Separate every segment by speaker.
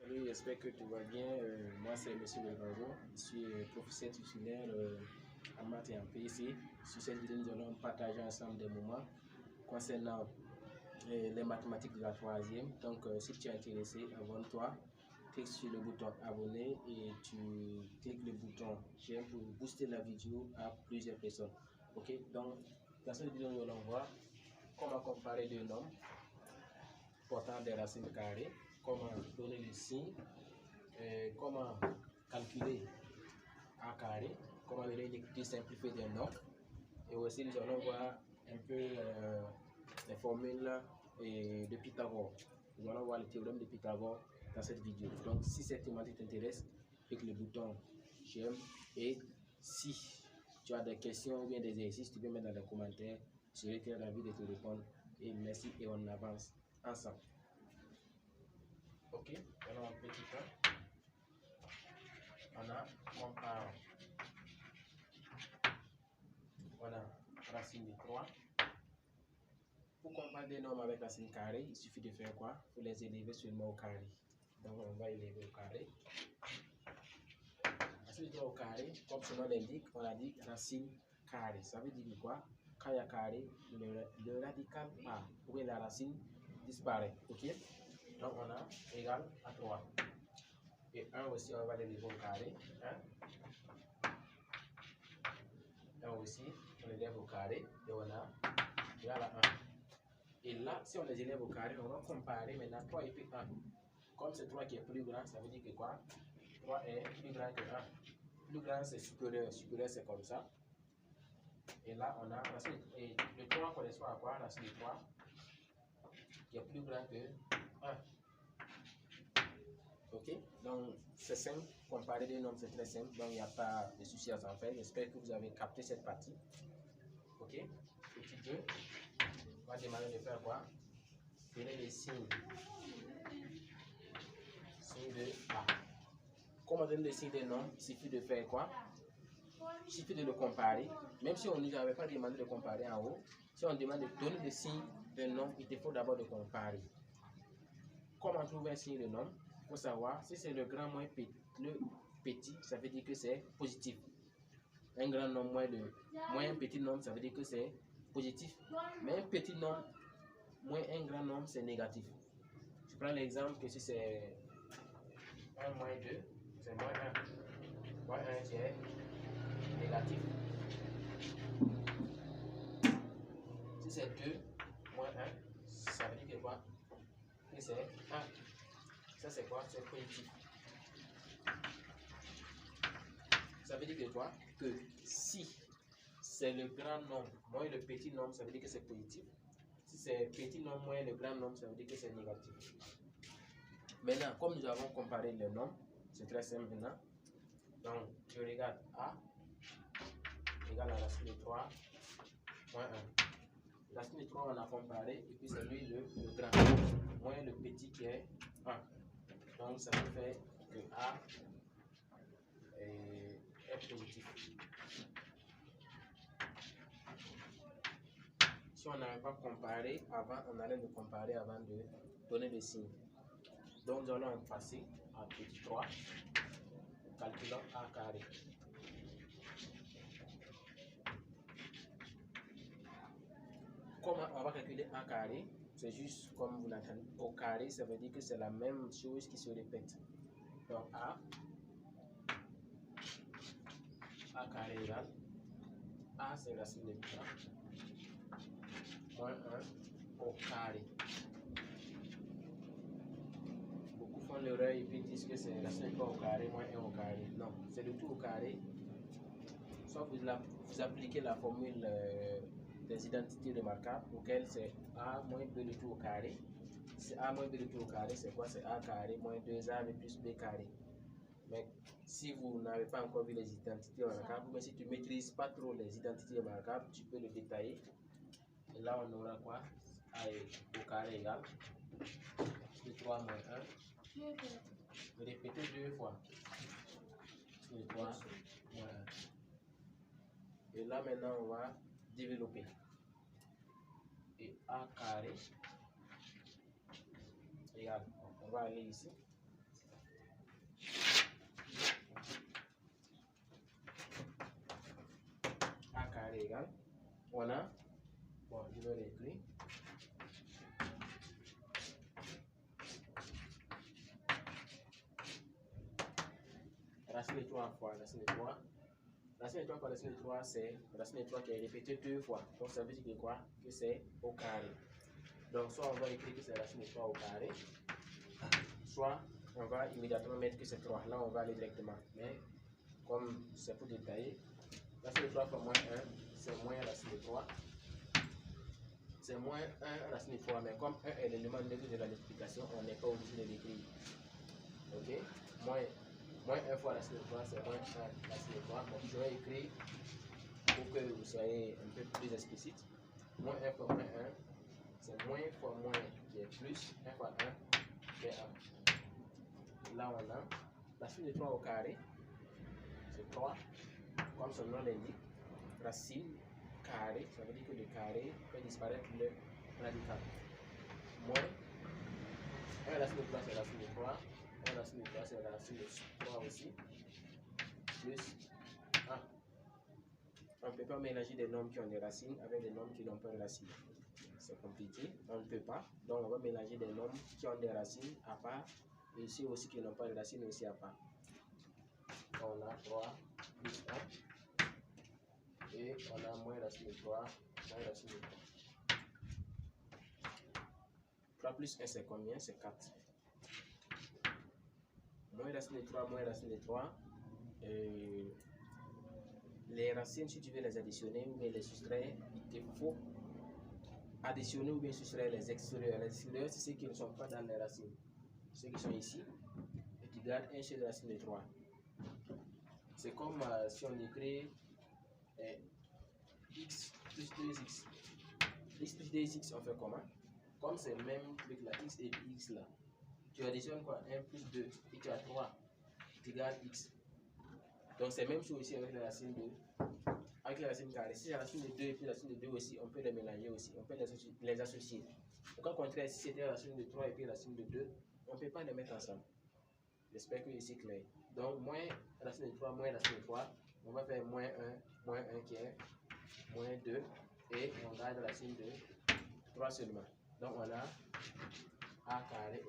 Speaker 1: Oui, j'espère que tu vas bien. Moi, c'est Monsieur Legravo. Je suis professeur titulaire en maths et en PIC. Sur cette vidéo, nous allons partager ensemble des moments concernant les mathématiques de la troisième. Donc, si tu es intéressé, abonne-toi, clique sur le bouton abonner et tu cliques le bouton j'aime pour booster la vidéo à plusieurs personnes. Ok, donc dans cette vidéo, nous allons voir comment comparer deux nombres portant des racines carrées, comment donner les signes, comment calculer a carré, comment donner une écriture simplifiée d'un nombre, et aussi nous allons voir un peu les formules de Pythagore. Nous allons voir le théorème de Pythagore dans cette vidéo. Donc si cette thématique t'intéresse, clique le bouton j'aime, et si tu as des questions ou bien des exercices, tu peux mettre dans les commentaires. Je serai très ravi de te répondre. Et merci, et on avance ensemble. Ok, alors un petit temps. On a compare. Voilà, racine de 3. Pour comparer des nombres avec racine carrée, il suffit de faire quoi? Il faut les élever seulement au carré. Donc on va élever au carré. Racine de 3 au carré, comme son nom l'indique, on a dit racine carrée. Ça veut dire quoi? Quand il y a carré, le radical part, ou bien la racine disparaît. Ok? Donc on a égal à 3. Et 1 aussi, on va l'élever au carré. 1 aussi, on l'élève au carré. Et on a égal à 1. Et là, si on les élève au carré, on va comparer maintenant 3 et puis 1. Comme c'est 3 qui est plus grand, ça veut dire que quoi? 3 est plus grand que 1. Plus grand, c'est supérieur. Supérieur, c'est comme ça. Et là, on a racine. Et le 3 correspond à quoi? Racine de 3 qui est plus grand que 1. Ok? Donc, c'est simple. Comparer des nombres, c'est très simple. Donc, il n'y a pas de souci à s'en faire. J'espère que vous avez capté cette partie. Ok? Petit 2. On va demander de faire quoi? Donner les signes. Signe de A. Comment donner le signe des nombres? Il suffit de faire quoi? Il suffit de le comparer. Même si on ne nous avait pas demandé de comparer en haut, si on demande de donner le signe d'un nombre, il te faut d'abord de comparer. Comment trouver un signe de nombre? Il faut savoir si c'est le grand moins le petit, ça veut dire que c'est positif. Un grand nombre moins un petit nombre, ça veut dire que c'est positif. Mais un petit nombre moins un grand nombre, c'est négatif. Je prends l'exemple que si c'est 1 moins 2, c'est moins 1. Moins 1, c'est négatif. Si c'est 2 moins 1, ça veut dire que quoi? Que c'est 1. Ça, c'est quoi? C'est positif. Ça veut dire que quoi? Que si c'est le grand nombre moins le petit nombre, ça veut dire que c'est positif. Si c'est petit nombre moins le grand nombre, ça veut dire que c'est négatif. Maintenant, comme nous avons comparé les nombres, c'est très simple maintenant. Donc, je regarde A égale à la racine de 3 moins 1. La racine de 3, on a comparé, et puis c'est lui le grand, moins le petit qui est 1. Donc, ça nous fait que A est positif. Si on n'avait pas comparé avant, on allait le comparer avant de donner le signe. Donc, nous allons passer à petit 3, calculons A carré. Comment on va calculer A carré? C'est juste comme vous l'entendez. Au carré, ça veut dire que c'est la même chose qui se répète. Donc A carré égale A, c'est racine de 3 moins 1 au carré. Beaucoup font l'erreur et puis disent que c'est racine de 3 au carré moins 1 au carré. Non, c'est le tout au carré. Soit vous appliquez la formule des identités remarquables, auquel c'est A moins B le tout au carré. C'est A moins B le tout au carré, c'est quoi? C'est A carré moins 2AB plus B carré. Mais si vous n'avez pas encore vu les identités remarquables, mais si tu ne maîtrises pas trop les identités remarquables, tu peux le détailler. Et là, on aura quoi? A au carré égale 3 moins 1. Répétez 2 fois. 3 moins 1. Et là, maintenant, on va développer. Et A carré égale, on va aller ici. A carré égale, on a, bon, je vais l'écrire. Racine de 3 fois racine de 3. Racine de 3 fois racine de 3, c'est racine de 3 qui est répétée 2 fois. Donc ça veut dire que quoi? Que c'est au carré. Donc soit on va écrire que c'est racine de 3 au carré, soit on va immédiatement mettre que c'est 3. Là on va aller directement. Mais comme c'est pour détailler, racine de 3 fois moins 1, c'est moins racine de 3. C'est moins 1 racine de 3. Mais comme 1 est l'élément neutre de la multiplication, on n'est pas obligé de l'écrire. Ok? Moins 1 fois racine de 3, c'est moins 1 racine de 3. Donc je vais écrire pour que vous soyez un peu plus explicite. Moins 1 fois moins 1, c'est moins fois moins qui est plus 1 fois 1 qui est 1. Là on a racine de 3 au carré, c'est 3, comme son nom l'indique. Racine carré, ça veut dire que le carré fait disparaître le radical. Moins 1 racine de 3, c'est racine de 3. 1 racine de 3, c'est la racine de 3 aussi. Plus 1. On ne peut pas mélanger des nombres qui ont des racines avec des nombres qui n'ont pas de racines. C'est compliqué, on ne peut pas. Donc on va mélanger des nombres qui ont des racines à part et ici aussi qui n'ont pas de racines aussi à part. On a 3 plus 1 et on a moins racine de 3, moins racine de 3. 3 plus 1 c'est combien? C'est 4. Moins racine de 3, moins racine de 3. Les racines, si tu veux les additionner ou bien les soustraire, il te faut additionner ou bien soustraire les extérieurs. Les extérieurs, c'est ceux qui ne sont pas dans les racines. Ceux qui sont ici, et tu gardes un chez la racine de 3. C'est comme si on écrit x plus 2x. X plus 2x, on fait comment? Comme c'est le même truc là, x et x là. Tu additionnes quoi? 1 plus 2 et tu as 3. Tu gardes x. Donc c'est la même chose ici avec la racine de avec la racine carrée. Si la racine de 2 et puis la racine de 2 aussi, on peut les mélanger aussi, on peut les associer. Au cas contraire, si c'était la racine de 3 et puis la racine de 2, on ne peut pas les mettre ensemble. J'espère que ici clair. Donc moins racine de 3, moins racine de 3, on va faire moins 1 qui est moins 2 et on garde la racine de 3 seulement. Donc on a a carré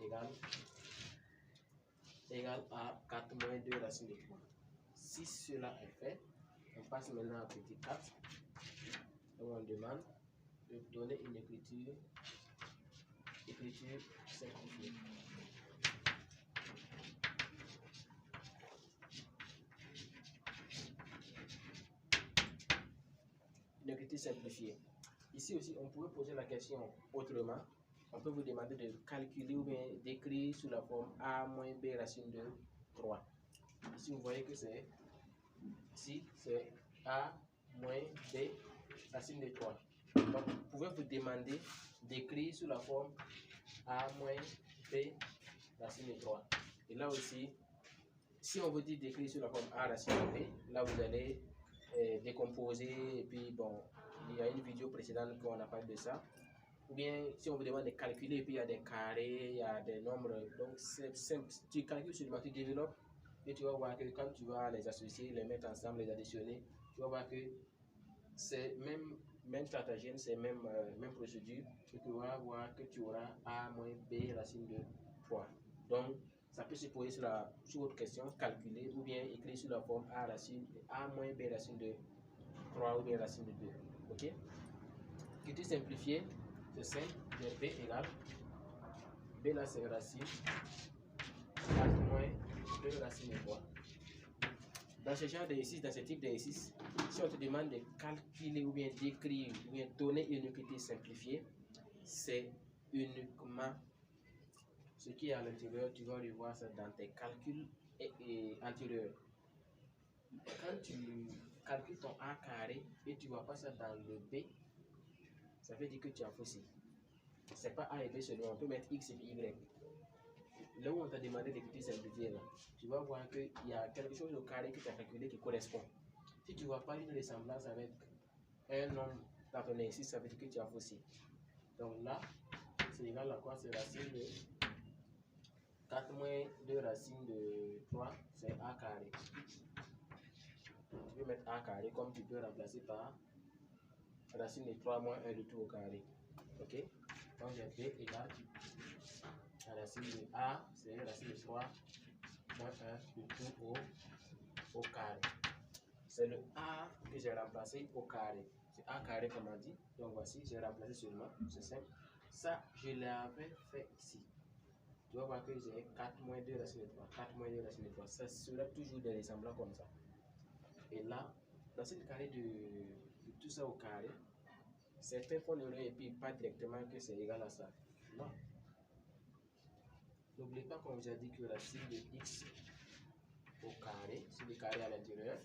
Speaker 1: égale à 4 moins 2 racine de 3. Si cela est fait, on passe maintenant à petit 4. Donc on demande de donner une écriture simplifiée. Une écriture simplifiée. Ici aussi, on pourrait poser la question autrement. On peut vous demander de calculer ou bien d'écrire sous la forme a moins b racine de 3. Ici, vous voyez que c'est a moins b racine de 3. Donc, vous pouvez vous demander d'écrire sous la forme a moins b racine de 3. Et là aussi, si on vous dit d'écrire sous la forme a racine de b, là vous allez décomposer et puis bon, il y a une vidéo précédente qu'on a parlé de ça. Ou bien si on vous demande de calculer et puis il y a des carrés, il y a des nombres, donc c'est simple. Tu calcules seulement, tu développes et tu vas voir que quand tu vas les associer, les mettre ensemble, les additionner, tu vas voir que c'est même stratagème, c'est même procédure, et tu vas voir que tu auras a moins b racine de 3. Donc ça peut se poser sur votre question, calculer ou bien écrire sur la forme a moins b racine de 3 ou bien racine de 2. Ok? Écriture simplifiée, c'est simple, b égale, b là c'est racine, 4 moins 2 racine de 3. Dans ce genre d'exercice, dans ce type d'exercice, si on te demande de calculer ou bien d'écrire ou bien donner une écriture simplifiée, c'est uniquement ce qui est à l'intérieur, tu vas revoir ça dans tes calculs antérieurs. Quand tu calcules ton a carré et tu vois pas ça dans le b, ça veut dire que tu as faussé. C'est pas a et b seulement, on peut mettre x et puis y. Là où on t'a demandé d'écriture simplifiée, là, tu vas voir qu'il y a quelque chose au carré que tu as calculé qui correspond. Si tu ne vois pas une ressemblance avec un nombre dans ton exercice, ça veut dire que tu as faussé. Donc là, c'est égal à quoi? C'est racine de 4 moins 2 racine de 3, c'est a carré. Tu peux mettre a carré comme tu peux remplacer par racine de 3 moins 1 de tout au carré. Ok? Donc j'ai b égale la racine de a, c'est racine de 3 moins 1 de tout au carré. C'est le a que j'ai remplacé au carré. C'est a carré comme on dit. Donc voici, j'ai remplacé seulement. C'est simple. Ça, je l'avais fait ici. Tu vas voir que j'ai 4 moins 2 racine de 3. 4 moins 2 racine de 3. Ça sera toujours des ressemblants comme ça. Et là, racine carré de tout ça au carré, certains font l'erreur et puis pas directement que c'est égal à ça. Non. N'oubliez pas qu'on vous a dit que racine de x au carré, c'est le carré à l'intérieur,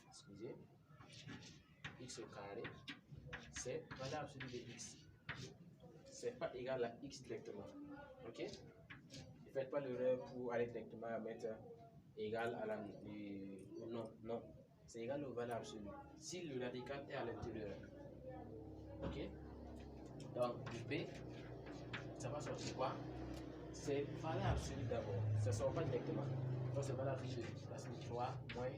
Speaker 1: excusez, x au carré, c'est valeur absolue de x. C'est pas égal à x directement. Ok? Ne faites pas l'erreur pour aller directement à mettre égal à la. Non. C'est égal aux valeurs absolues. Si le radical est à l'intérieur. Ok? Donc, du P, ça va sortir quoi? C'est valeur absolue d'abord. Ça ne sort pas directement. Donc, c'est valeur absolue de racine de 3 moins 1.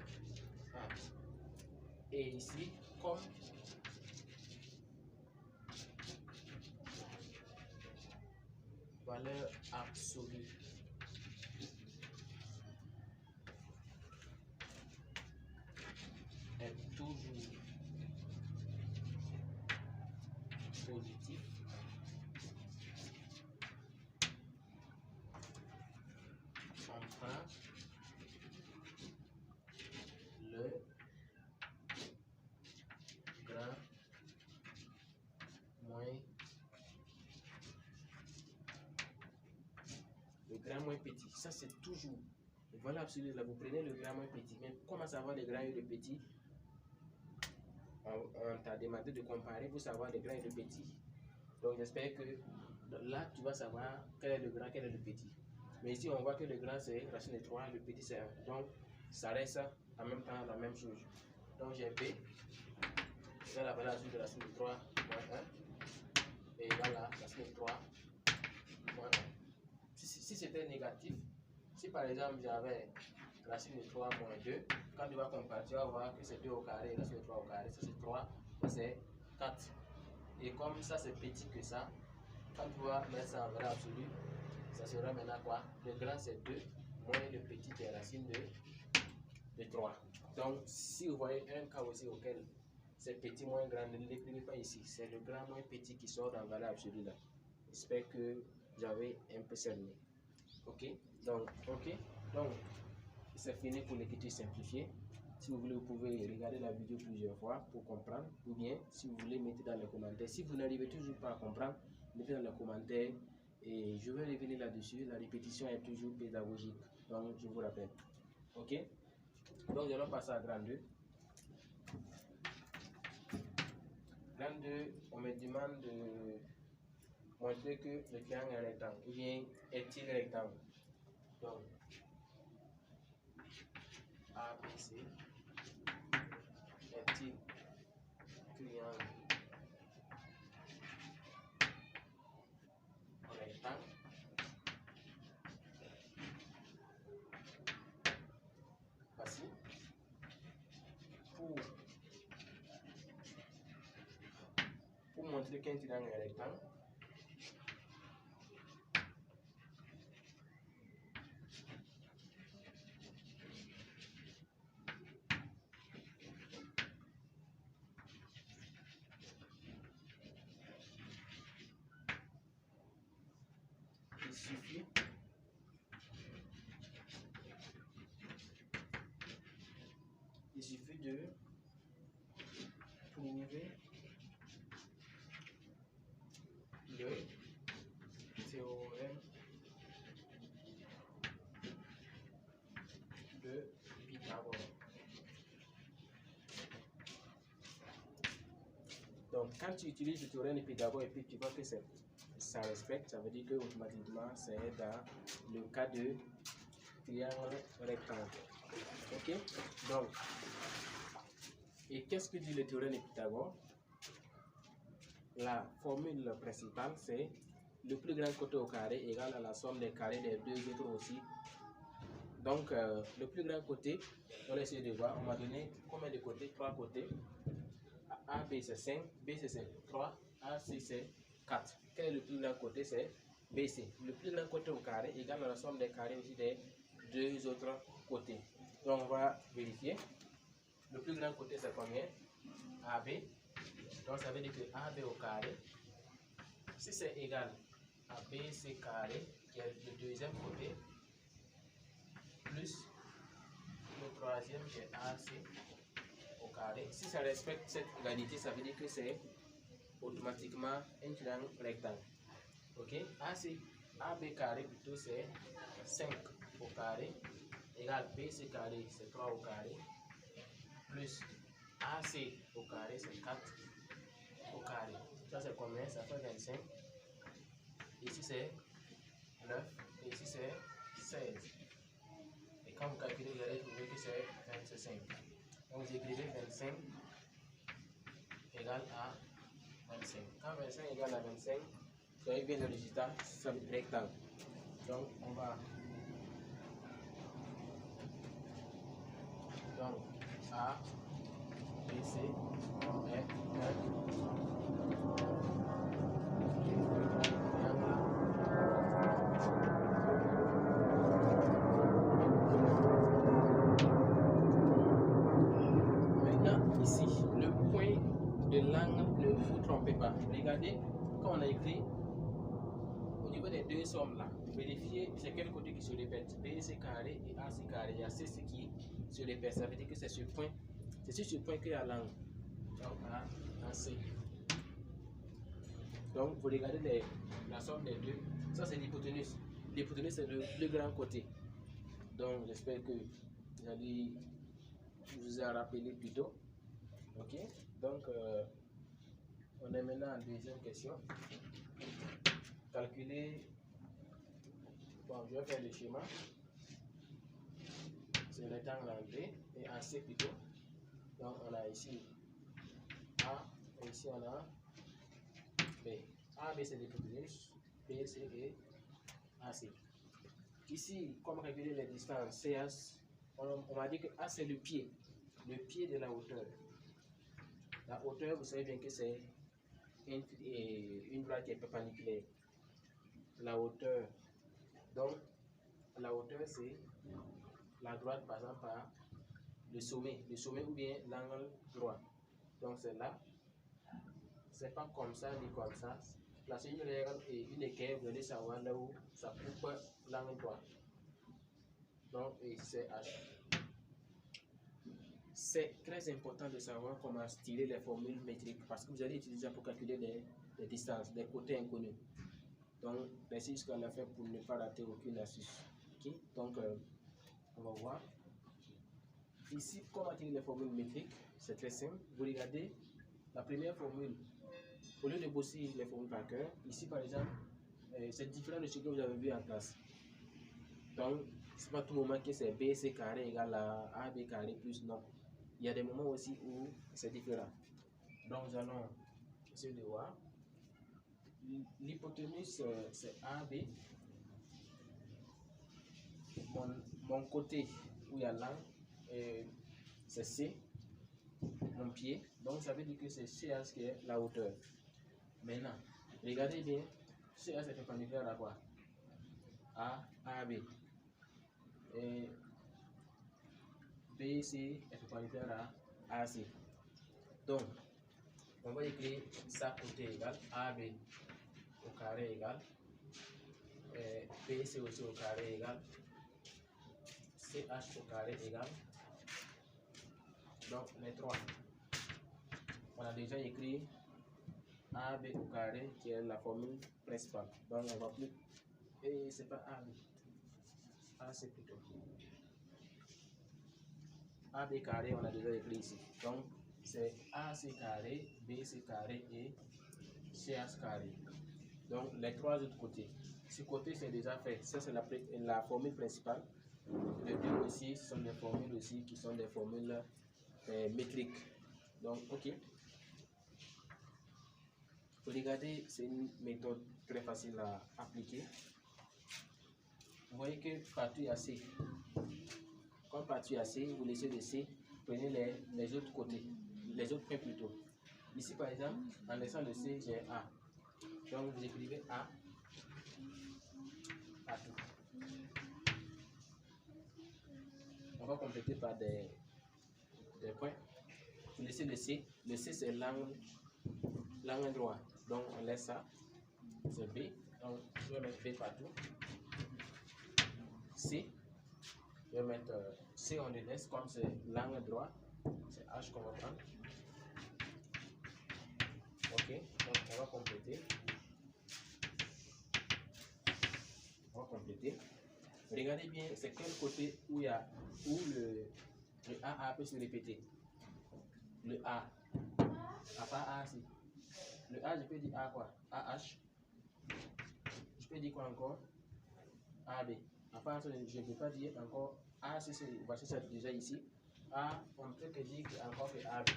Speaker 1: Et ici, comme valeur absolue est toujours positif, on prend le grand moins petit. Ça, c'est toujours. Voilà, absolument. Là, vous prenez le grand moins petit. Mais comment savoir le grand et le petit? On t'a demandé de comparer pour savoir le grand et le petit. Donc, j'espère que là, tu vas savoir quel est le grand, quel est le petit. Mais ici, on voit que le grand, c'est racine de 3, le petit, c'est 1. Donc, ça reste en même temps la même chose. Donc, j'ai B égale la valeur absolue de racine de 3 moins 1 et égale la racine de 3 moins 1. Si c'était négatif, si par exemple j'avais racine de 3 moins 2, quand tu vas comparer, tu vas voir que c'est 2 au carré, racine de 3 au carré, ça c'est 3, ça c'est 4. Et comme ça c'est petit que ça, quand tu vas mettre ça en valeur absolue, ça sera maintenant quoi? Le grand c'est 2, moins le petit qui est racine de 3. Donc si vous voyez un cas aussi auquel c'est petit moins grand, ne l'écrivez pas ici, c'est le grand moins petit qui sort en valeur absolue là. J'espère que j'avais un peu cerné. Ok, donc c'est fini pour l'écriture simplifiée. Si vous voulez, vous pouvez regarder la vidéo plusieurs fois pour comprendre, ou bien si vous voulez, mettez dans les commentaires. Si vous n'arrivez toujours pas à comprendre, mettez dans les commentaires et je vais revenir là-dessus. La répétition est toujours pédagogique, donc je vous rappelle. Ok, donc nous allons passer à grand 2. Grand 2, on me demande de montrer que le triangle est rectangle, ou bien est-il rectangle. Donc, ABC est-il triangle rectangle? Voici. Pour montrer qu'un triangle est rectangle, il suffit de trouver le théorème de Pythagore. Donc, quand tu utilises le théorème de Pythagore et puis tu vois que ça respecte, ça veut dire que automatiquement c'est dans le cas de triangle rectangle. Ok? Donc, et qu'est-ce que dit le théorème de Pythagore? La formule principale, c'est le plus grand côté au carré égale à la somme des carrés des deux autres aussi. Donc, le plus grand côté, on va essayer de voir, on va donner combien de côtés? 3 côtés. A, B c'est 5, B c'est 3, A, C c'est 4. Quel est le plus grand côté? C'est BC. Le plus grand côté au carré égale à la somme des carrés aussi des deux autres côtés. Donc, on va vérifier. Le plus grand côté c'est combien? AB. Donc, ça veut dire que AB au carré, si c'est égal à BC carré, qui est le deuxième côté, plus le troisième qui est AC au carré. Si ça respecte cette égalité, ça veut dire que c'est automatiquement un triangle rectangle. Ok, AB carré plutôt c'est 5 au carré, égale BC carré c'est 3 au carré, plus AC au carré c'est 4 au carré. Ça c'est combien? Ça fait 25. Ici c'est 9 et ici c'est 16. Et quand vous calculez, vous allez trouver que c'est 25. Donc vous écrivez 25 égale à 25. Quand 25 égale à 25, vous avez bien le résultat, c'est un rectangle. Donc on va. Donc A, B, C est maintenant ici, le point de l'angle, ne vous trompez pas. Regardez, quand on a écrit au niveau des deux sommes là, vérifiez c'est quel côté qui se répète. BC carré et AC carré. Il y a CC qui se répète. Ça veut dire que c'est ce point. C'est sur ce point qu'il y a l'angle. Donc AC. Donc vous regardez la somme des deux. Ça c'est l'hypoténuse. L'hypoténuse c'est le plus grand côté. Donc j'espère que vous allez vous en rappeler plus tôt. Ok. Donc on est maintenant en deuxième question. Calculer. Bon, je vais faire le schéma. C'est le rectangle en B et en C plutôt. Donc on a ici A et ici on a B. A, B c'est l'hypoténuse, B, C et AC. Ici, comme réguler les distances CH, on m'a dit que A c'est le pied de la hauteur. La hauteur, vous savez bien que c'est une droite qui est perpendiculaire. La hauteur, donc la hauteur c'est la droite par exemple par le sommet ou bien l'angle droit. Donc c'est là, c'est pas comme ça ni comme ça. Placez une règle et une équerre, vous allez savoir là où ça coupe l'angle droit. Donc c'est H. C'est très important de savoir comment tirer les formules métriques parce que vous allez utiliser pour calculer les distances, les côtés inconnus. Donc, restez jusqu'à la fin pour ne pas rater aucune astuce. Okay? Donc, on va voir. Ici, comment tirer les formules métriques? C'est très simple. Vous regardez la première formule. Au lieu de bosser les formules par cœur, ici par exemple, c'est différent de ce que vous avez vu en classe. Donc, c'est pas tout moment que c'est BC carré égale à AB carré plus non. Il y a des moments aussi où c'est différent. Donc, nous allons essayer de voir. L'hypoténuse, c'est AB. Mon côté où il y a l'angle, c'est C, mon pied. Donc, ça veut dire que c'est CH qui est la hauteur. Maintenant, regardez bien, CH est perpendiculaire à quoi? À AB. Et BC est perpendiculaire à AC. Donc, on va écrire ça côté égal AB au carré égal BC aussi au carré égal CH au carré égal. Donc, les trois. On a déjà écrit AB au carré qui est la formule principale. Donc, on va plus. Et c'est pas AB. A c'est plutôt. AB carré, on a déjà écrit ici. Donc, c'est AC carré, BC carré et CH carré. Donc, les trois autres côtés. Ce côté, c'est déjà fait. Ça, c'est la formule principale. Les deux aussi, ce sont des formules aussi qui sont des formules métriques. Donc, ok. Regardez, c'est une méthode très facile à appliquer. Vous voyez que partout il y a C. Comme partout il y a C, vous laissez le C, prenez les autres côtés, les autres points plutôt. Ici par exemple, en laissant le C, j'ai A. Donc vous écrivez A partout. On va compléter par des points. Vous laissez le C c'est l'angle droit. Donc on laisse ça, c'est B. Donc je vais mettre B partout. C, je vais mettre C, on le laisse comme c'est l'angle droit, c'est H qu'on va prendre. Ok, donc on va compléter. Regardez bien, c'est quel côté où le AA peut se répéter. Le A. À part A, si. Le A, je peux dire A quoi? AH. Je peux dire quoi encore? AB. À part ça, je ne peux pas dire encore A, voici ça déjà ici. A, on peut que dire encore que AB.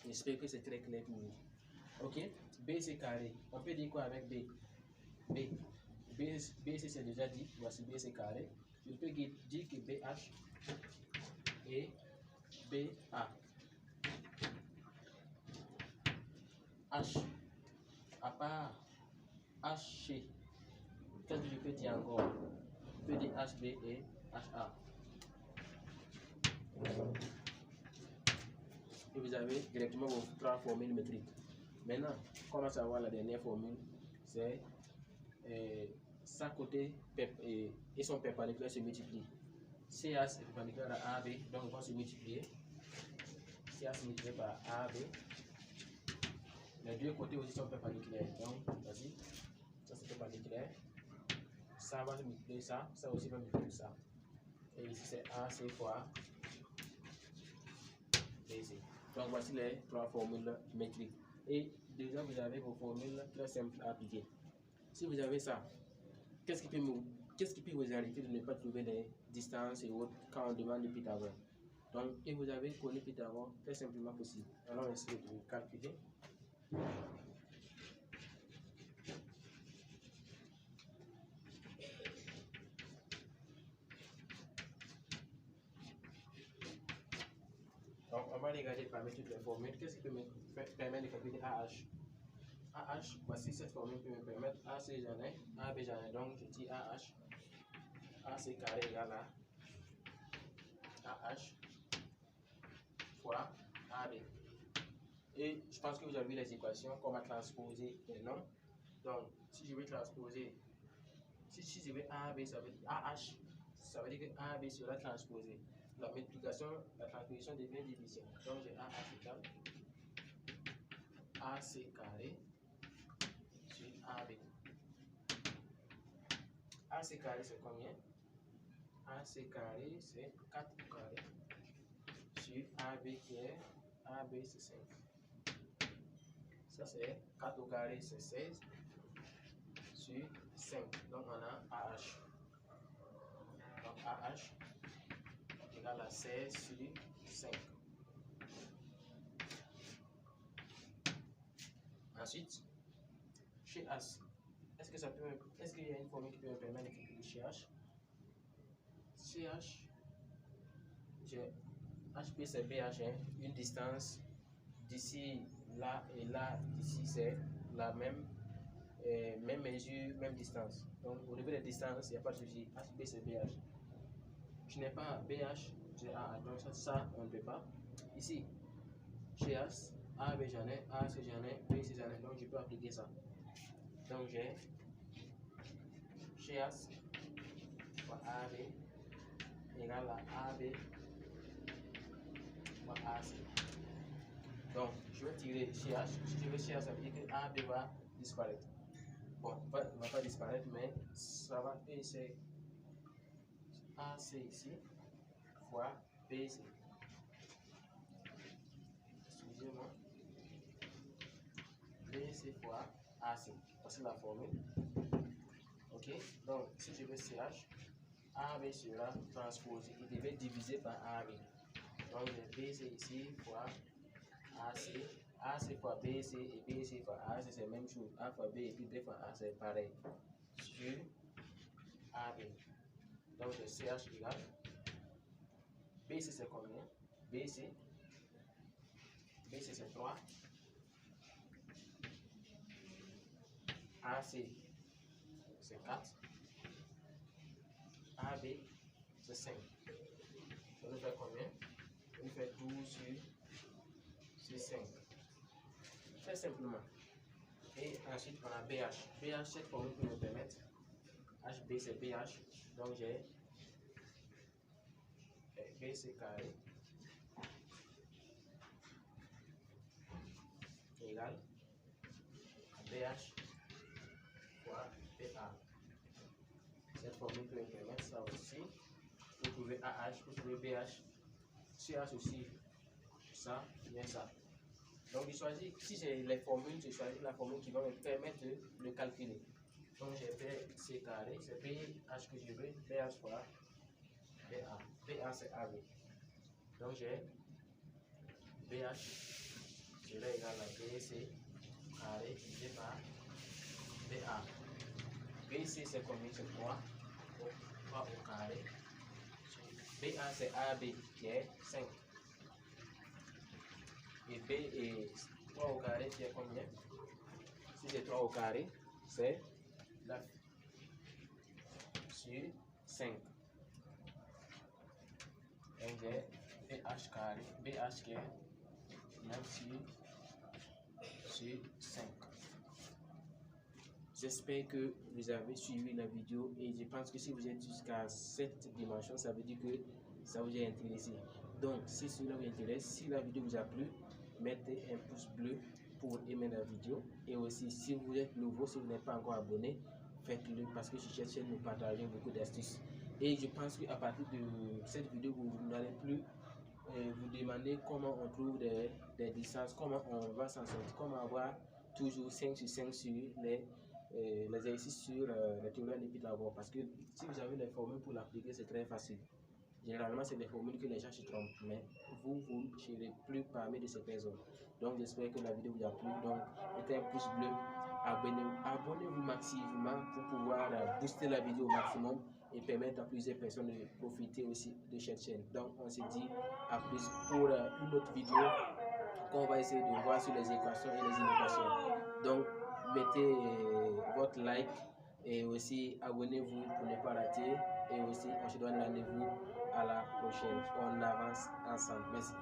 Speaker 1: J'espère que c'est très clair pour vous. Ok? B, c'est carré. On peut dire quoi avec B? B, c'est déjà dit. Voici B, c'est carré. Je peux dire que BH et BA. H. À part HC. Qu'est-ce que je peux dire encore? Je peux dire HB et HA. Et vous avez directement vos trois formules métriques. Maintenant, comment savoir la dernière formule? C'est sa côté et son perpendiculaire se multiplient. CA est perpendiculaire à AB, donc ils vont se multiplier. CA se multiplie par AB. Les deux côtés aussi sont perpendiculaires. Donc, vas-y, ça c'est perpendiculaire. Ça va se multiplier ça aussi va multiplier ça. Et ici c'est AC fois BC. Donc voici les trois formules métriques. Et déjà vous avez vos formules très simples à appliquer. Si vous avez ça, qu'est-ce qui peut vous arrêter de ne pas trouver les distances et autres quand on demande le Pythagore? Donc, et vous avez connu Pythagore très simplement possible. Alors, on va essayer de calculer. Donc, on va regarder parmi toutes les formules. Qu'est-ce qui peut me permettre de calculer AH? AH, voici cette formule qui me permet AC j'en ai, AB j'en ai. Donc, je dis AH. AC carré égale à AH fois AB. Et je pense que vous avez vu les équations, comment transposer les noms. Donc, si je veux transposer, si je veux AB, ça veut dire AH, ça veut dire que AB sera transposé. La multiplication, la transposition devient division. Donc, j'ai AH égale AC carré sur AB. AC carré, c'est combien? AC carré, c'est 4 au carré sur AB qui est AB, c'est 5. Ça, c'est 4 au carré, c'est 16 sur 5. Donc, on a AH. Donc, AH égale à 16 sur 5. Ensuite, chez H, est-ce qu'il y a une formule qui peut me permettre de calculer chez H? Chez H, j'ai HP c'est BH, hein, une distance d'ici là et là, d'ici c'est la même mesure, même distance. Donc au niveau des distances, il n'y a pas de souci. HP c'est BH. Je n'ai pas BH, j'ai AA, donc ça on ne peut pas. Ici, chez H, AB j'en ai, AC j'en ai, BC j'en ai, donc je peux appliquer ça. Donc j'ai chez H fois AB égale à AB fois AC. Donc je vais tirer chez H. Si je vais chez H, ça veut dire que AB va disparaître. Bon, il ne va pas disparaître, mais ça va c'est AC ici fois BC. Excusez-moi. BC fois AC. Voici la formule. Ok, donc si je veux CH, AB sera transposé. Il devait diviser par AB. Donc j'ai BC ici fois AC AC fois BC et BC fois AC, c'est la même chose. A fois B et puis B fois A, c'est pareil. Sur AB. Donc, j'ai CH égale. BC, c'est combien? BC. BC, c'est 3. AC, c'est 4. AB, c'est 5. Ça nous fait combien? Ça nous fait 12 sur 5. Très simplement. Et ensuite, on a BH. BH, cette formule peut nous permettre. HB, c'est BH. Donc, j'ai BC carré égale BH fois BA. Cette formule peut nous permettre ça aussi. Vous trouvez AH, vous trouvez BH. CH aussi, ça, bien ça. Donc, je choisis, si j'ai les formules, je choisis la formule qui va me permettre de le calculer. Donc, j'ai BC carré, c'est BH que je veux, BH fois BA. BA, c'est AB. Donc, j'ai BH, je l'ai égal à BC carré divisé par BA. BC, c'est combien? C'est 3 au carré. BA, c'est AB qui est 5. Et B est 3 au carré qui est combien? Si c'est 3 au carré, c'est 9 sur 5. Donc j'ai BH carré, BH qui est 9 sur 5. J'espère que vous avez suivi la vidéo et je pense que si vous êtes jusqu'à cette dimension, ça veut dire que ça vous a intéressé. Donc, si cela vous intéresse, si la vidéo vous a plu, mettez un pouce bleu pour aimer la vidéo. Et aussi, si vous êtes nouveau, si vous n'êtes pas encore abonné, faites-le parce que sur cette chaîne, nous partageons beaucoup d'astuces. Et je pense qu'à partir de cette vidéo, vous n'allez plus vous demander comment on trouve des distances, comment on va s'en sortir, comment avoir toujours 5 sur 5 sur les exercices sur les théorèmes de Pythagore. Parce que si vous avez les formules pour l'appliquer, c'est très facile. Généralement, c'est des formules que les gens se trompent, mais vous ne serez plus parmi de ces personnes. Donc, j'espère que la vidéo vous a plu. Donc, mettez un pouce bleu, abonnez-vous maximum pour pouvoir booster la vidéo au maximum et permettre à plusieurs personnes de profiter aussi de cette chaîne. Donc, on se dit à plus pour une autre vidéo qu'on va essayer de voir sur les équations et les innovations. Donc, mettez votre like et aussi abonnez-vous pour ne pas rater. Et aussi, on se donne rendez-vous à la prochaine. On avance ensemble. Merci.